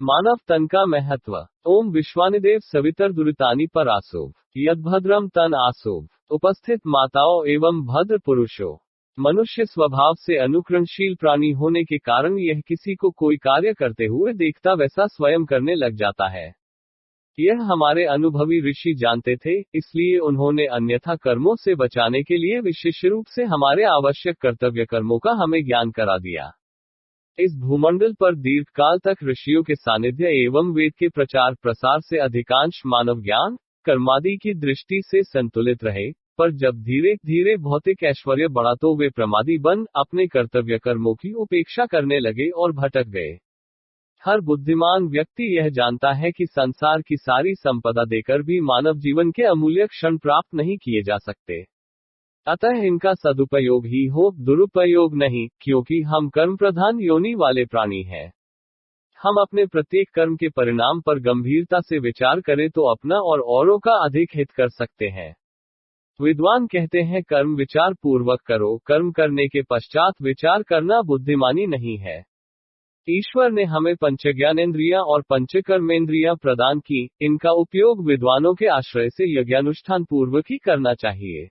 मानव तन का महत्व। ओम विश्वानिदेव सवितर दुरितानि परासोव यद्भद्रम तन आसोव। उपस्थित माताओं एवं भद्र पुरुषों, मनुष्य स्वभाव से अनुकरणशील प्राणी होने के कारण यह किसी को कोई कार्य करते हुए देखता वैसा स्वयं करने लग जाता है। यह हमारे अनुभवी ऋषि जानते थे, इसलिए उन्होंने अन्यथा कर्मों से बचाने के लिए विशेष रूप से हमारे आवश्यक कर्तव्य कर्मों का हमें ज्ञान करा दिया। इस भूमंडल पर दीर्घकाल तक ऋषियों के सानिध्य एवं वेद के प्रचार प्रसार से अधिकांश मानव ज्ञान कर्मादि की दृष्टि से संतुलित रहे, पर जब धीरे धीरे भौतिक ऐश्वर्य बढ़ा तो वे प्रमादी बन अपने कर्तव्य कर्मों की उपेक्षा करने लगे और भटक गए। हर बुद्धिमान व्यक्ति यह जानता है कि संसार की सारी संपदा देकर भी मानव जीवन के अमूल्य क्षण प्राप्त नहीं किए जा सकते। अतः इनका सदुपयोग ही हो, दुरुपयोग नहीं, क्योंकि हम कर्म प्रधान योनि वाले प्राणी हैं। हम अपने प्रत्येक कर्म के परिणाम पर गंभीरता से विचार करें तो अपना और औरों का अधिक हित कर सकते हैं। विद्वान कहते हैं, कर्म विचार पूर्वक करो, कर्म करने के पश्चात विचार करना बुद्धिमानी नहीं है। ईश्वर ने हमें पंचज्ञानेंद्रियां और पंचकर्मेंद्रियां प्रदान की, इनका उपयोग विद्वानों के आश्रय से यज्ञानुष्ठान पूर्वक ही करना चाहिए।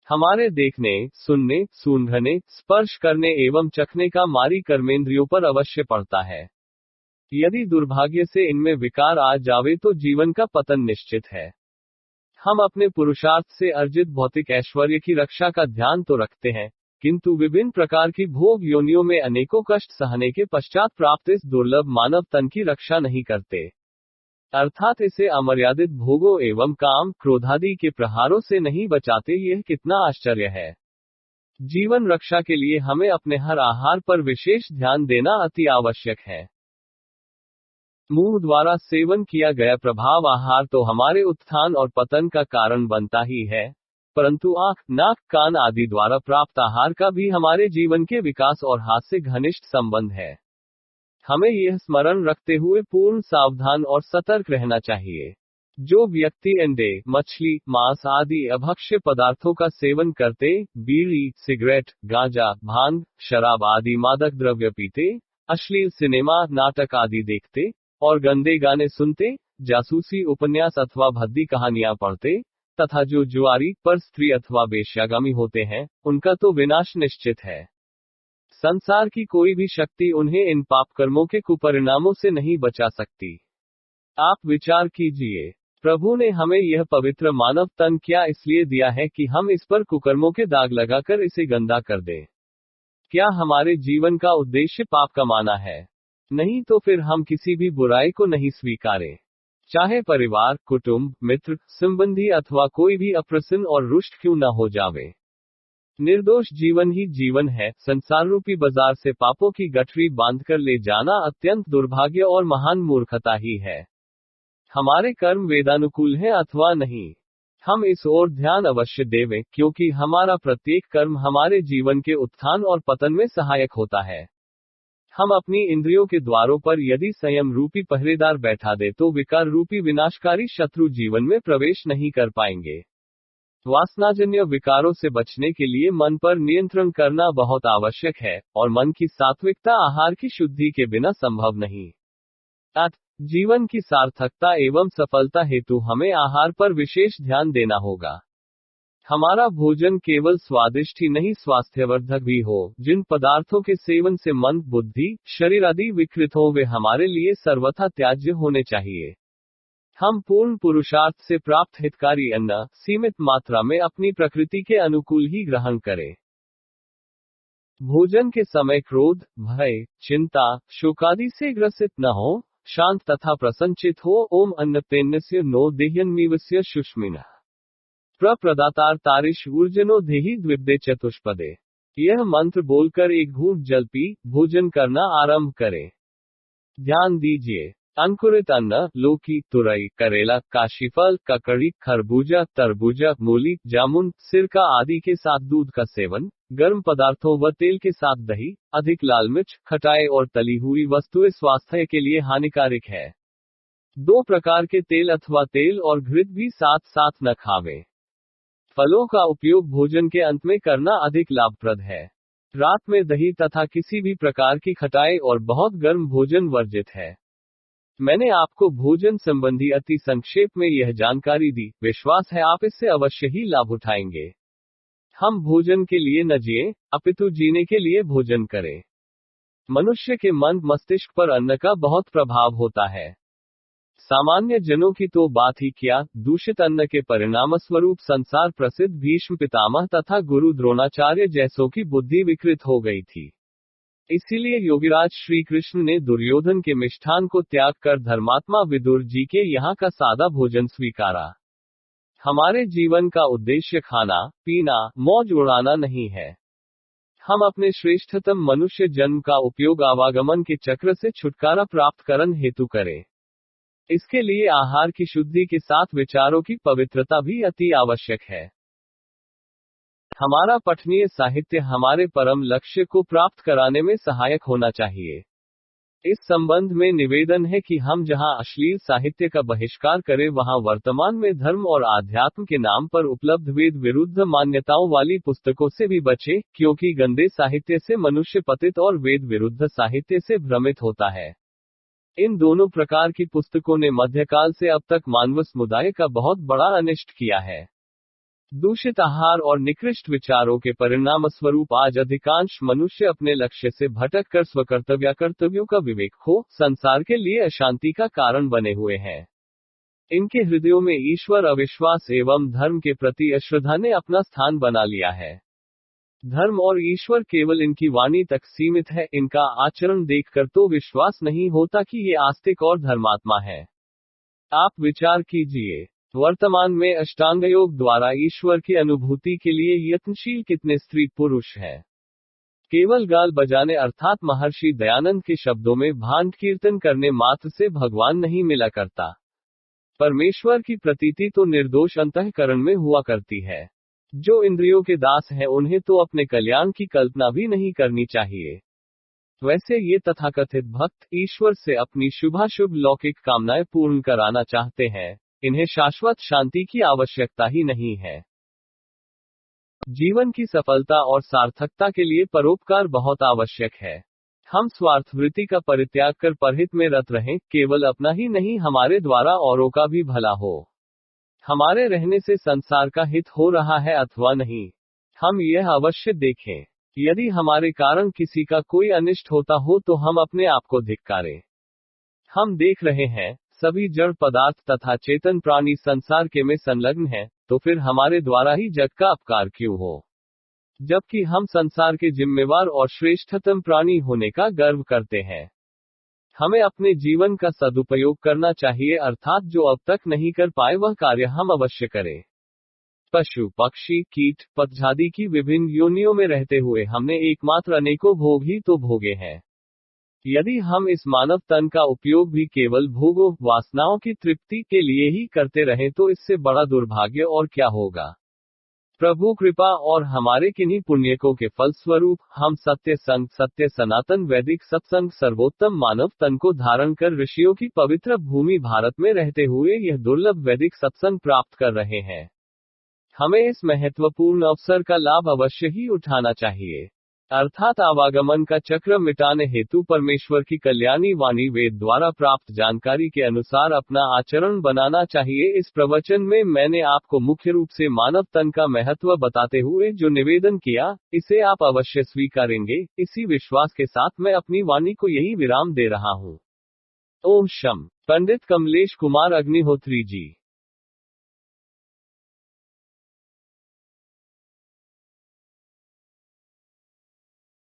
हमारे देखने, सुनने, सूंघने, स्पर्श करने एवं चखने का मारी कर्मेंद्रियों पर अवश्य पड़ता है। यदि दुर्भाग्य से इनमें विकार आ जावे तो जीवन का पतन निश्चित है। हम अपने पुरुषार्थ से अर्जित भौतिक ऐश्वर्य की रक्षा का ध्यान तो रखते हैं, किंतु विभिन्न प्रकार की भोग योनियों में अनेकों कष्ट सहने के पश्चात प्राप्त इस दुर्लभ मानव तन की रक्षा नहीं करते, अर्थात इसे अमर्यादित भोगों एवं काम क्रोधादि के प्रहारों से नहीं बचाते। यह कितना आश्चर्य है। जीवन रक्षा के लिए हमें अपने हर आहार पर विशेष ध्यान देना अति आवश्यक है। मुंह द्वारा सेवन किया गया प्रभाव आहार तो हमारे उत्थान और पतन का कारण बनता ही है, परंतु आंख, नाक, कान आदि द्वारा प्राप्त आहार का भी हमारे जीवन के विकास और हाथ से घनिष्ठ संबंध है। हमें यह स्मरण रखते हुए पूर्ण सावधान और सतर्क रहना चाहिए। जो व्यक्ति अंडे, मछली, मांस आदि अभक्ष्य पदार्थों का सेवन करते, बीड़ी, सिगरेट, गांजा, भांग, शराब आदि मादक द्रव्य पीते, अश्लील सिनेमा, नाटक आदि देखते और गंदे गाने सुनते, जासूसी उपन्यास अथवा भद्दी कहानियां पढ़ते, तथा जो जुआरी, पर स्त्री अथवा वेश्यागामी होते हैं, उनका तो विनाश निश्चित है। संसार की कोई भी शक्ति उन्हें इन पाप कर्मों के कुपरिणामों से नहीं बचा सकती। आप विचार कीजिए, प्रभु ने हमें यह पवित्र मानव तन क्या इसलिए दिया है कि हम इस पर कुकर्मों के दाग लगाकर इसे गंदा कर दें? क्या हमारे जीवन का उद्देश्य पाप कमाना है? नहीं तो फिर हम किसी भी बुराई को नहीं स्वीकारें, चाहे परिवार, कुटुंब, मित्र, संबंधी अथवा कोई भी अप्रसन्न और रुष्ट क्यों न हो जावे। निर्दोष जीवन ही जीवन है। संसार रूपी बाजार से पापों की गठरी बांधकर ले जाना अत्यंत दुर्भाग्य और महान मूर्खता ही है। हमारे कर्म वेदानुकूल हैं अथवा नहीं, हम इस ओर ध्यान अवश्य देवें, क्योंकि हमारा प्रत्येक कर्म हमारे जीवन के उत्थान और पतन में सहायक होता है। हम अपनी इंद्रियों के द्वारों पर यदि संयम रूपी पहरेदार बैठा दे तो विकार रूपी विनाशकारी शत्रु जीवन में प्रवेश नहीं कर पाएंगे। वासनाजन्य विकारों से बचने के लिए मन पर नियंत्रण करना बहुत आवश्यक है, और मन की सात्विकता आहार की शुद्धि के बिना संभव नहीं। अतः जीवन की सार्थकता एवं सफलता हेतु हमें आहार पर विशेष ध्यान देना होगा। हमारा भोजन केवल स्वादिष्ट ही नहीं स्वास्थ्यवर्धक भी हो। जिन पदार्थों के सेवन से मन, बुद्धि, शरीर आदि विकृत हो वे हमारे लिए सर्वथा त्याज्य होने चाहिए। हम पूर्ण पुरुषार्थ से प्राप्त हितकारी अन्न सीमित मात्रा में अपनी प्रकृति के अनुकूल ही ग्रहण करें। भोजन के समय क्रोध, भय, चिंता, शोकादि से ग्रसित न हो, शांत तथा प्रसन्नचित हो। ओम अन्नतेन्नस्य नो देह्यन्मीवस्य शुष्मिनः प्रदातार तारिश ऊर्जनो देहि द्विपदे चतुष्पदे। यह मंत्र बोलकर एक घूंट जल पी भोजन करना आरंभ करें। ध्यान दीजिए, अंकुरित अन्न, लौकी, तुरई, करेला, काशीफल, ककड़ी, खरबूजा, तरबूजा, मूली, जामुन, सिरका आदि के साथ दूध का सेवन, गर्म पदार्थों व तेल के साथ दही, अधिक लाल मिर्च, खटाई और तली हुई वस्तुएं स्वास्थ्य के लिए हानिकारक है। 2 प्रकार के तेल अथवा तेल और घृत भी साथ साथ न खावें। फलों का उपयोग भोजन के अंत में करना अधिक लाभप्रद है। रात में दही तथा किसी भी प्रकार की खटाई और बहुत गर्म भोजन वर्जित है। मैंने आपको भोजन संबंधी अति संक्षेप में यह जानकारी दी, विश्वास है आप इससे अवश्य ही लाभ उठाएंगे। हम भोजन के लिए न जिए, अपितु जीने के लिए भोजन करें। मनुष्य के मन मस्तिष्क पर अन्न का बहुत प्रभाव होता है। सामान्य जनों की तो बात ही क्या, दूषित अन्न के परिणामस्वरूप संसार प्रसिद्ध भीष्म पितामह तथा गुरु द्रोणाचार्य जैसों की बुद्धि विकृत हो गई थी। इसीलिए योगीराज श्री कृष्ण ने दुर्योधन के मिष्ठान को त्याग कर धर्मात्मा विदुर जी के यहाँ का सादा भोजन स्वीकारा। हमारे जीवन का उद्देश्य खाना, पीना, मौज उड़ाना नहीं है। हम अपने श्रेष्ठतम मनुष्य जन्म का उपयोग आवागमन के चक्र से छुटकारा प्राप्त करने हेतु करें। इसके लिए आहार की शुद्धि के साथ विचारों की पवित्रता भी अति आवश्यक है। हमारा पठनीय साहित्य हमारे परम लक्ष्य को प्राप्त कराने में सहायक होना चाहिए। इस संबंध में निवेदन है कि हम जहां अश्लील साहित्य का बहिष्कार करें, वहां वर्तमान में धर्म और आध्यात्म के नाम पर उपलब्ध वेद विरुद्ध मान्यताओं वाली पुस्तकों से भी बचें, क्योंकि गंदे साहित्य से मनुष्य पतित और वेद विरुद्ध साहित्य से भ्रमित होता है। इन दोनों प्रकार की पुस्तकों ने मध्यकाल से अब तक मानव समुदाय का बहुत बड़ा अनिष्ट किया है। दूषित आहार और निकृष्ट विचारों के परिणाम स्वरूप आज अधिकांश मनुष्य अपने लक्ष्य से भटक कर स्वकर्तव्यों का विवेक खो संसार के लिए अशांति का कारण बने हुए हैं। इनके हृदयों में ईश्वर अविश्वास एवं धर्म के प्रति अश्रद्धा ने अपना स्थान बना लिया है। धर्म और ईश्वर केवल इनकी वाणी तक सीमित है, इनका आचरण देखकर तो विश्वास नहीं होता कि ये आस्तिक और धर्मात्मा है। आप विचार कीजिए, वर्तमान में अष्टांग योग द्वारा ईश्वर की अनुभूति के लिए यत्नशील कितने स्त्री पुरुष हैं। केवल गाल बजाने अर्थात महर्षि दयानंद के शब्दों में भांड कीर्तन करने मात्र से भगवान नहीं मिला करता। परमेश्वर की प्रतीति तो निर्दोष अंतःकरण में हुआ करती है। जो इंद्रियों के दास हैं उन्हें तो अपने कल्याण की कल्पना भी नहीं करनी चाहिए। वैसे ये तथाकथित भक्त ईश्वर से अपनी शुभाशुभ लौकिक कामनाएं पूर्ण कराना चाहते हैं, इन्हें शाश्वत शांति की आवश्यकता ही नहीं है। जीवन की सफलता और सार्थकता के लिए परोपकार बहुत आवश्यक है। हम स्वार्थ वृत्ति का परित्याग कर परहित में रत रहें, केवल अपना ही नहीं हमारे द्वारा औरों का भी भला हो। हमारे रहने से संसार का हित हो रहा है अथवा नहीं, हम यह अवश्य देखें। यदि हमारे कारण किसी का कोई अनिष्ट होता हो तो हम अपने आप को धिक्कारें। हम देख रहे हैं, सभी जड़ पदार्थ तथा चेतन प्राणी संसार के में संलग्न हैं, तो फिर हमारे द्वारा ही जग का अपकार क्यों हो, जबकि हम संसार के जिम्मेवार और श्रेष्ठतम प्राणी होने का गर्व करते हैं। हमें अपने जीवन का सदुपयोग करना चाहिए, अर्थात जो अब तक नहीं कर पाए वह कार्य हम अवश्य करें। पशु पक्षी कीट पतझादी की विभिन्न योनियों में रहते हुए हमने एकमात्र अनेकों भोग ही तो भोगे हैं। यदि हम इस मानव तन का उपयोग भी केवल भोगों वासनाओं की तृप्ति के लिए ही करते रहें तो इससे बड़ा दुर्भाग्य और क्या होगा। प्रभु कृपा और हमारे किन्हीं पुण्यकों के फलस्वरूप हम सत्य संग सत्य सनातन वैदिक सत्संग सर्वोत्तम मानव तन को धारण कर ऋषियों की पवित्र भूमि भारत में रहते हुए यह दुर्लभ वैदिक सत्संग प्राप्त कर रहे हैं। हमें इस महत्वपूर्ण अवसर का लाभ अवश्य ही उठाना चाहिए, अर्थात आवागमन का चक्र मिटाने हेतु परमेश्वर की कल्याणी वाणी वेद द्वारा प्राप्त जानकारी के अनुसार अपना आचरण बनाना चाहिए। इस प्रवचन में मैंने आपको मुख्य रूप से मानव तन का महत्व बताते हुए जो निवेदन किया, इसे आप अवश्य स्वीकारेंगे। इसी विश्वास के साथ मैं अपनी वाणी को यही विराम दे रहा हूँ। ओम शम। पंडित कमलेश कुमार अग्निहोत्री जी।